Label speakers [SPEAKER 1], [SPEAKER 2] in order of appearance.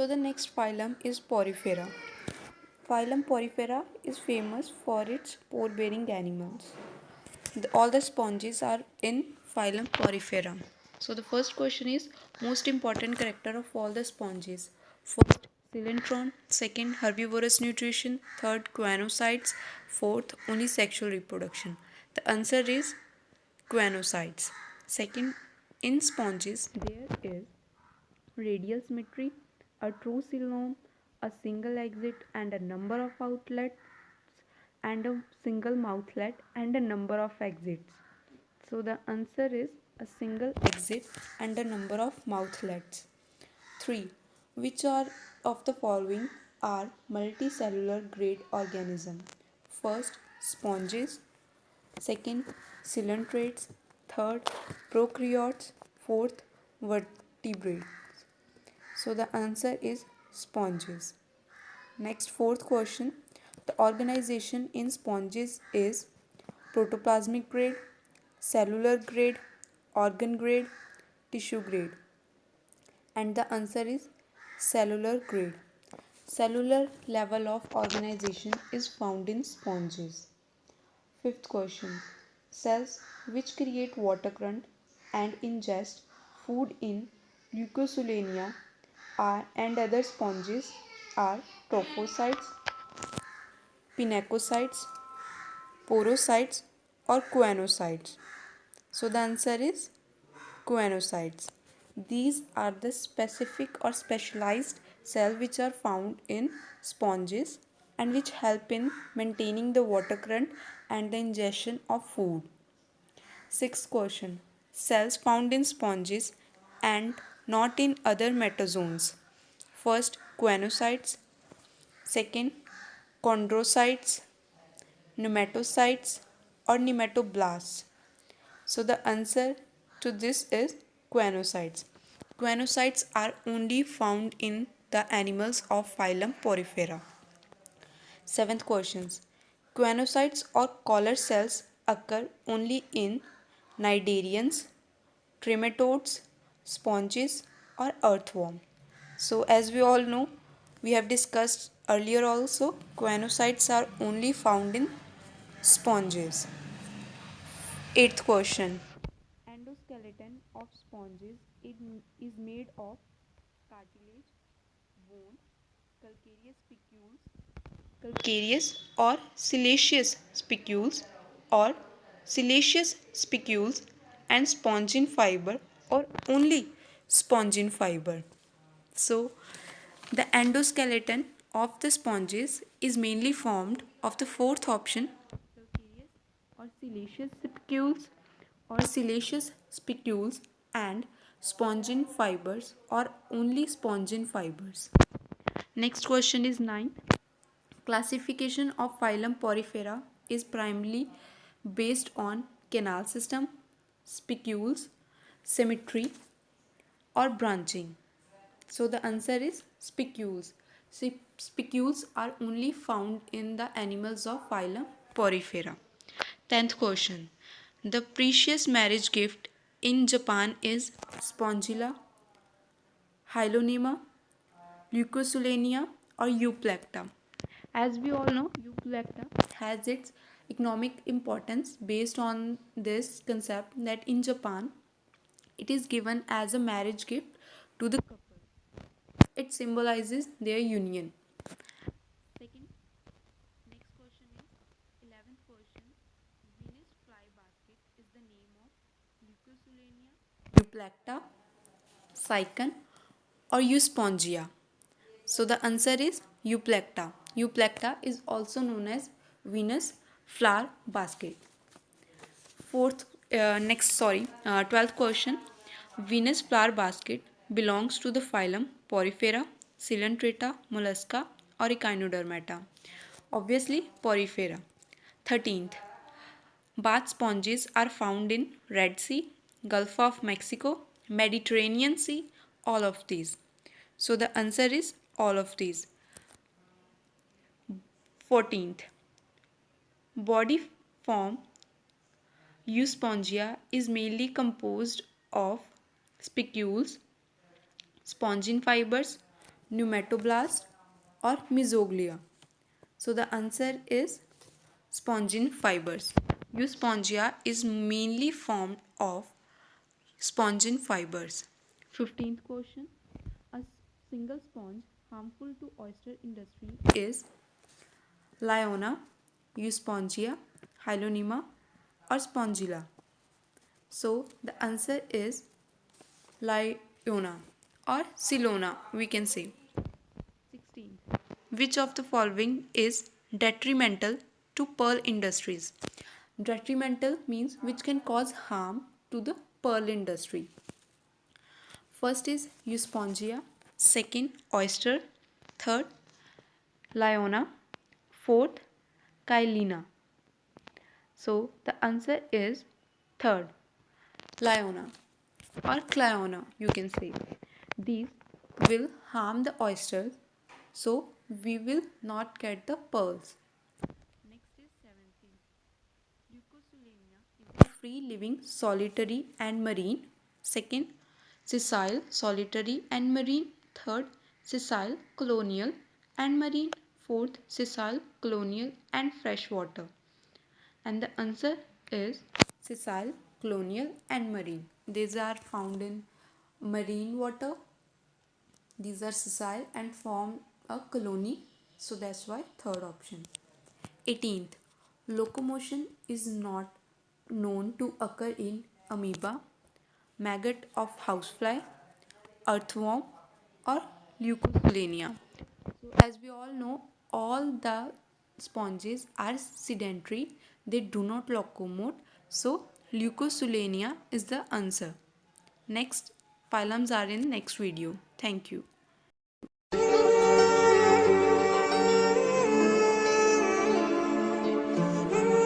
[SPEAKER 1] So the next phylum is Porifera. Phylum Porifera is famous for its pore-bearing animals. All the sponges are in phylum Porifera. So the first question is most important character of all the sponges. First, cylindron. Second, herbivorous nutrition. Third, choanocytes. Fourth, only sexual reproduction. The answer is choanocytes. Second, in sponges there is radial symmetry, a true coelom, a single exit and a number of outlets, and a single mouthlet and a number of exits. So the answer is a single exit and a number of mouthlet. 3. Which are of the following are multicellular grade organism? First, sponges. Second, coelentrates. Third, prokaryotes. Fourth, vertebrates. So the answer is sponges. Next, fourth question. The organization in sponges is protoplasmic grade, cellular grade, organ grade, tissue grade. And the answer is cellular grade. Cellular level of organization is found in sponges. Fifth question. Cells which create water current and ingest food in leukocylia and other sponges are trophocytes, pinacocytes, porocytes or choanocytes. So the answer is choanocytes. These are the specific or specialized cells which are found in sponges and which help in maintaining the water current and the ingestion of food. Sixth question. Cells found in sponges and not in other metazoans. First, choanocytes. Second, chondrocytes, nematocytes or nematoblasts. So the answer to this is choanocytes. Choanocytes are only found in the animals of phylum Porifera. Seventh questions. Choanocytes or collar cells occur only in cnidarians, trematodes, sponges or earthworm. So as we all know, we have discussed earlier also, choanocytes are only found in sponges. Eighth question. Endoskeleton of sponges is made of cartilage, bone, calcareous or siliceous spicules and spongin fiber or only spongin fiber. So the endoskeleton of the sponges is mainly formed of the fourth option, calcareous or siliceous spicules and spongin fibers or only spongin fibers. Next question is 9th. Classification of phylum Porifera is primarily based on canal system, spicules, symmetry or branching. So the answer is spicules. Spicules are only found in the animals of phylum Porifera. 10th question. The precious marriage gift in Japan is Spongilla, Hyloneema, Leucosolania or Euplecta. As we all know, Euplecta has its economic importance based on this concept that in Japan it is given as a marriage gift to the couple. It symbolizes their union. Second, next question is 11th question. Venus flybasket is the name of Leucosolania, Euplecta, Sycon or Euspongia. So the answer is Euplecta. Euplecta is also known as Venus flower basket. 12th question. Venus flower basket belongs to the phylum Porifera, Coelenterata, Mollusca or Echinodermata. Obviously Porifera. 13th. Bath sponges are found in Red Sea, Gulf of Mexico, Mediterranean Sea, all of these. So the answer is all of these. 14th. Body form Euspongia is mainly composed of spicules, spongin fibers, pneumatoblast, or mesoglea? So the answer is spongin fibers. Euspongia is mainly formed of spongin fibers. 15th question. A single sponge harmful to oyster industry is Liona, Euspongia, Hyloneuma, or Spongilla. So the answer is Liona or Silona, we can say. 16. Which of the following is detrimental to pearl industries? Detrimental means which can cause harm to the pearl industry. First is Euspongia, second oyster, third Liona, fourth Chilena. So the answer is third, Liona or Cliona, you can say. These will harm the oysters, so we will not get the pearls. Next is 17. Leucosolenia is a free living, solitary and marine. Second, sessile, solitary and marine. Third, sessile, colonial and marine. Fourth, sessile, colonial and freshwater. And the answer is sessile, colonial and marine. These are found in marine water. These are sessile and form a colony. So that's why third option. 18th. Locomotion is not known to occur in amoeba, maggot of housefly, earthworm, or leucosolenia. So as we all know, all the sponges are sedentary, they do not locomote, so leucosolenia is the answer. Next phylums are in next video. Thank you.